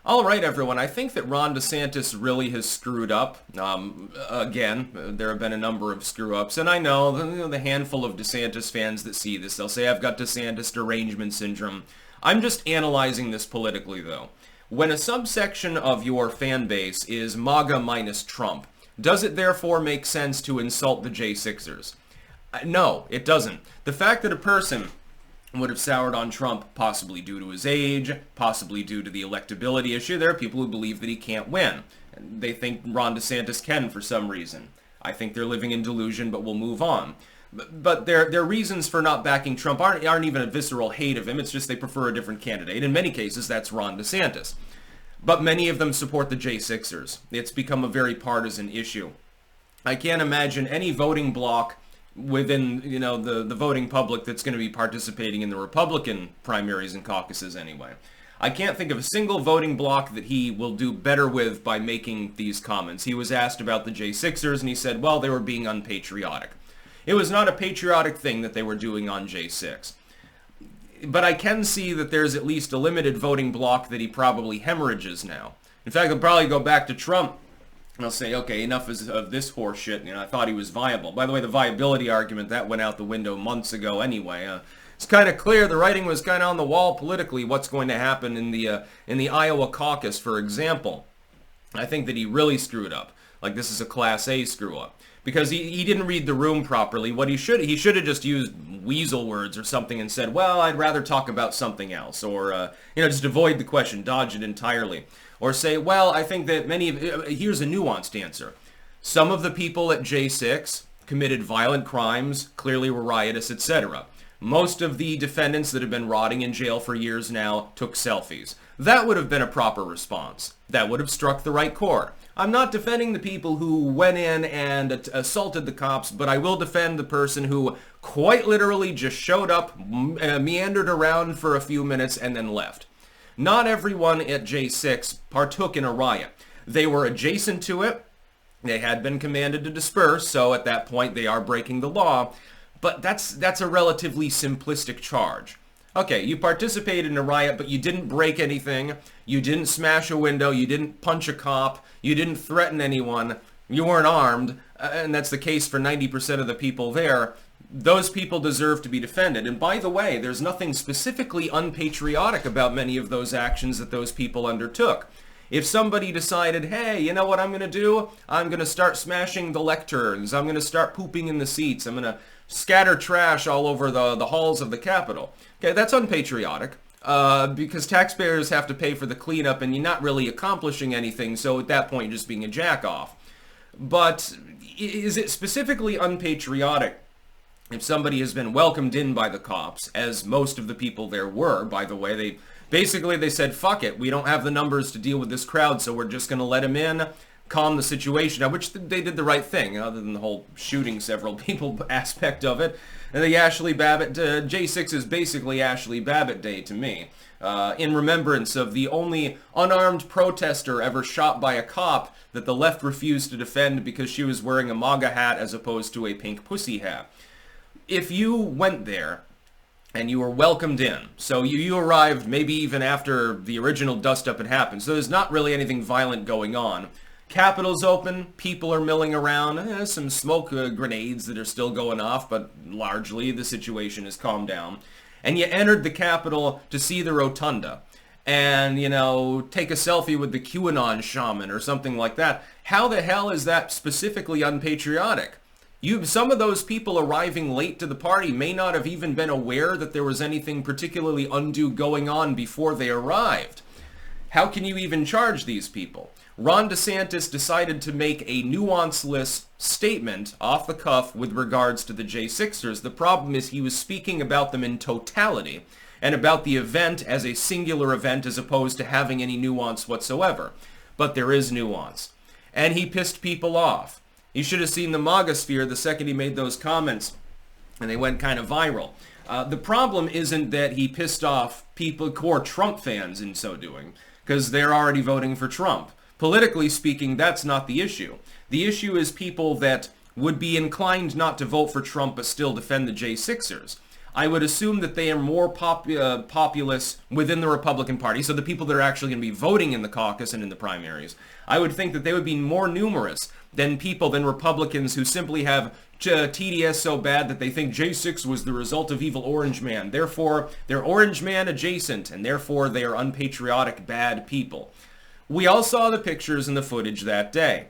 All right, everyone. I think that Ron DeSantis really has screwed up. Again, there have been a number of screw-ups, and I know the handful of DeSantis fans that see this, they'll say, I've got DeSantis derangement syndrome. I'm just analyzing this politically, though. When a subsection of your fan base is MAGA minus Trump, does it therefore make sense to insult the J6ers? No, it doesn't. The fact that a person would have soured on Trump, possibly due to his age, possibly due to the electability issue. There are people who believe that he can't win. They think Ron DeSantis can for some reason. I think they're living in delusion, but we'll move on. But their reasons for not backing Trump aren't even a visceral hate of him. It's just they prefer a different candidate. In many cases, that's Ron DeSantis. But many of them support the J6ers. It's become a very partisan issue. I can't imagine any voting bloc within, the voting public that's going to be participating in the Republican primaries and caucuses anyway. I can't think of a single voting bloc that he will do better with by making these comments. He was asked about the J6ers, and he said, well, they were being unpatriotic. It was not a patriotic thing that they were doing on J6. But I can see that there's at least a limited voting bloc that he probably hemorrhages now. In fact, he'll probably go back to Trump, and I'll say, okay, enough of this horse shit. I thought he was viable. By the way, the viability argument, that went out the window months ago anyway. It's kind of clear, the writing was kind of on the wall politically, what's going to happen in the Iowa caucus, for example. I think that he really screwed up. Like, this is a Class A screw-up. Because he didn't read the room properly. What he should have just used weasel words or something and said, well, I'd rather talk about something else. Or, just avoid the question, dodge it entirely. Or say, well, I think that here's a nuanced answer. Some of the people at J6 committed violent crimes, clearly were riotous, etc. Most of the defendants that have been rotting in jail for years now took selfies. That would have been a proper response. That would have struck the right chord. I'm not defending the people who went in and assaulted the cops, but I will defend the person who quite literally just showed up, meandered around for a few minutes, and then left. Not everyone at J6 partook in a riot. They were adjacent to it. They had been commanded to disperse, so at that point they are breaking the law. But that's a relatively simplistic charge. Okay, you participated in a riot, but you didn't break anything. You didn't smash a window. You didn't punch a cop. You didn't threaten anyone. You weren't armed. And that's the case for 90% of the people there. Those people deserve to be defended. And by the way, there's nothing specifically unpatriotic about many of those actions that those people undertook. If somebody decided, hey, you know what I'm going to do? I'm going to start smashing the lecterns. I'm going to start pooping in the seats. I'm going to scatter trash all over the halls of the Capitol. Okay, that's unpatriotic because taxpayers have to pay for the cleanup and you're not really accomplishing anything, so at that point you're just being a jack-off. But is it specifically unpatriotic if somebody has been welcomed in by the cops, as most of the people there were, by the way? They said, fuck it, we don't have the numbers to deal with this crowd, so we're just going to let him in, calm the situation, which they did the right thing, other than the whole shooting several people aspect of it. And the Ashley Babbitt, J6 is basically Ashley Babbitt Day to me, in remembrance of the only unarmed protester ever shot by a cop that the left refused to defend because she was wearing a MAGA hat as opposed to a pink pussy hat. If you went there and you were welcomed in, so you arrived maybe even after the original dust-up had happened, so there's not really anything violent going on. Capitol's open, people are milling around, some smoke grenades that are still going off, but largely the situation has calmed down. And you entered the Capitol to see the rotunda and, take a selfie with the QAnon shaman or something like that. How the hell is that specifically unpatriotic? Some of those people arriving late to the party may not have even been aware that there was anything particularly undue going on before they arrived. How can you even charge these people? Ron DeSantis decided to make a nuanceless statement off the cuff with regards to the J6ers. The problem is he was speaking about them in totality and about the event as a singular event as opposed to having any nuance whatsoever. But there is nuance. And he pissed people off. You should have seen the MAGA sphere the second he made those comments, and they went kind of viral. The problem isn't that he pissed off people, core Trump fans in so doing, because they're already voting for Trump. Politically speaking, that's not the issue. The issue is people that would be inclined not to vote for Trump but still defend the J6ers. I would assume that they are more populous within the Republican Party, so the people that are actually going to be voting in the caucus and in the primaries. I would think that they would be more numerous than Republicans who simply have TDS so bad that they think J6 was the result of evil Orange Man. Therefore, they're Orange Man adjacent, and therefore they are unpatriotic, bad people. We all saw the pictures and the footage that day.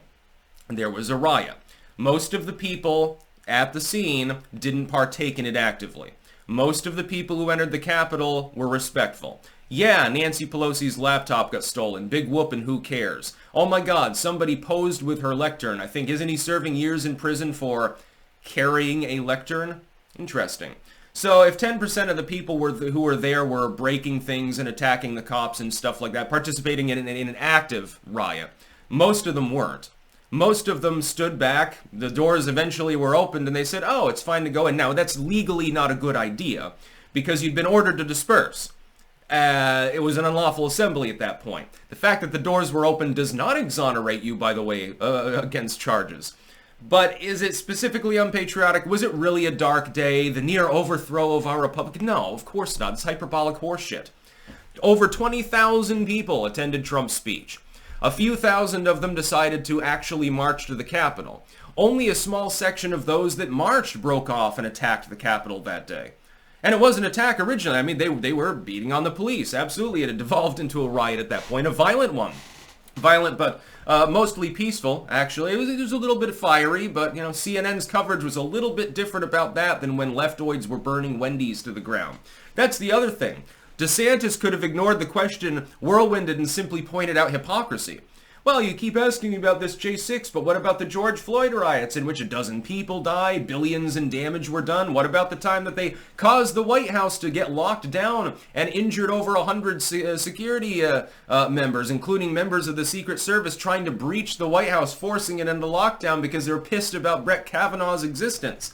There was a riot. Most of the people at the scene didn't partake in it actively. Most of the people who entered the Capitol were respectful. Yeah, Nancy Pelosi's laptop got stolen. Big whoop and who cares? Oh my god, somebody posed with her lectern. I think, isn't he serving years in prison for carrying a lectern? Interesting. So if 10% of the people who were there were breaking things and attacking the cops and stuff like that, participating in an active riot, most of them weren't. Most of them stood back, the doors eventually were opened, and they said, oh, it's fine to go in. Now, that's legally not a good idea, because you'd been ordered to disperse. It was an unlawful assembly at that point. The fact that the doors were open does not exonerate you, by the way, against charges. But is it specifically unpatriotic? Was it really a dark day? The near overthrow of our republic? No, of course not. It's hyperbolic horseshit. Over 20,000 people attended Trump's speech. A few thousand of them decided to actually march to the Capitol. Only a small section of those that marched broke off and attacked the Capitol that day. And it was an attack originally. I mean, they were beating on the police. Absolutely. It had devolved into a riot at that point, a violent one. Violent, but mostly peaceful, actually. It was a little bit fiery, but, you know, CNN's coverage was a little bit different about that than when leftoids were burning Wendy's to the ground. That's the other thing. DeSantis could have ignored the question, whirlwinded, and simply pointed out hypocrisy. Well, you keep asking about this J6, but what about the George Floyd riots in which a dozen people died, billions in damage were done? What about the time that they caused the White House to get locked down and injured over 100 security members, including members of the Secret Service trying to breach the White House, forcing it into lockdown because they were pissed about Brett Kavanaugh's existence?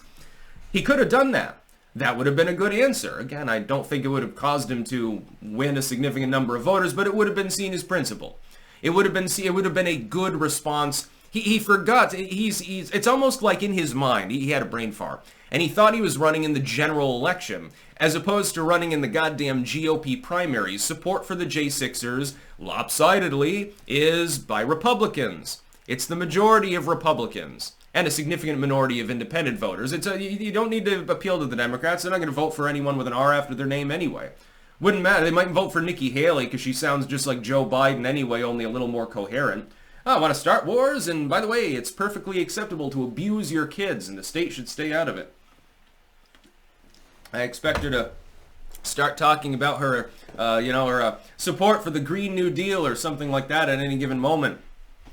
He could have done that. That would have been a good answer. Again, I don't think it would have caused him to win a significant number of voters, but it would have been seen as principle. It would have been a good response. He forgot. It's almost like in his mind, he had a brain fart, and he thought he was running in the general election, as opposed to running in the goddamn GOP primaries. Support for the J6ers, lopsidedly, is by Republicans. It's the majority of Republicans and a significant minority of independent voters. You don't need to appeal to the Democrats. They're not going to vote for anyone with an R after their name anyway. Wouldn't matter. They might vote for Nikki Haley because she sounds just like Joe Biden anyway, only a little more coherent. Oh, want to start wars? And by the way, it's perfectly acceptable to abuse your kids, and the state should stay out of it. I expect her to start talking about her, her support for the Green New Deal or something like that at any given moment.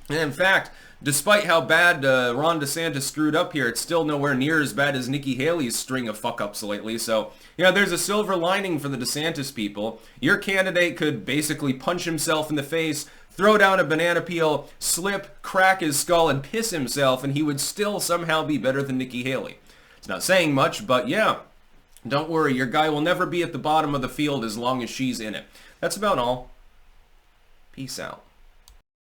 And in fact, despite how bad Ron DeSantis screwed up here, it's still nowhere near as bad as Nikki Haley's string of fuck-ups lately. So, there's a silver lining for the DeSantis people. Your candidate could basically punch himself in the face, throw down a banana peel, slip, crack his skull, and piss himself, and he would still somehow be better than Nikki Haley. It's not saying much, but yeah, don't worry. Your guy will never be at the bottom of the field as long as she's in it. That's about all. Peace out.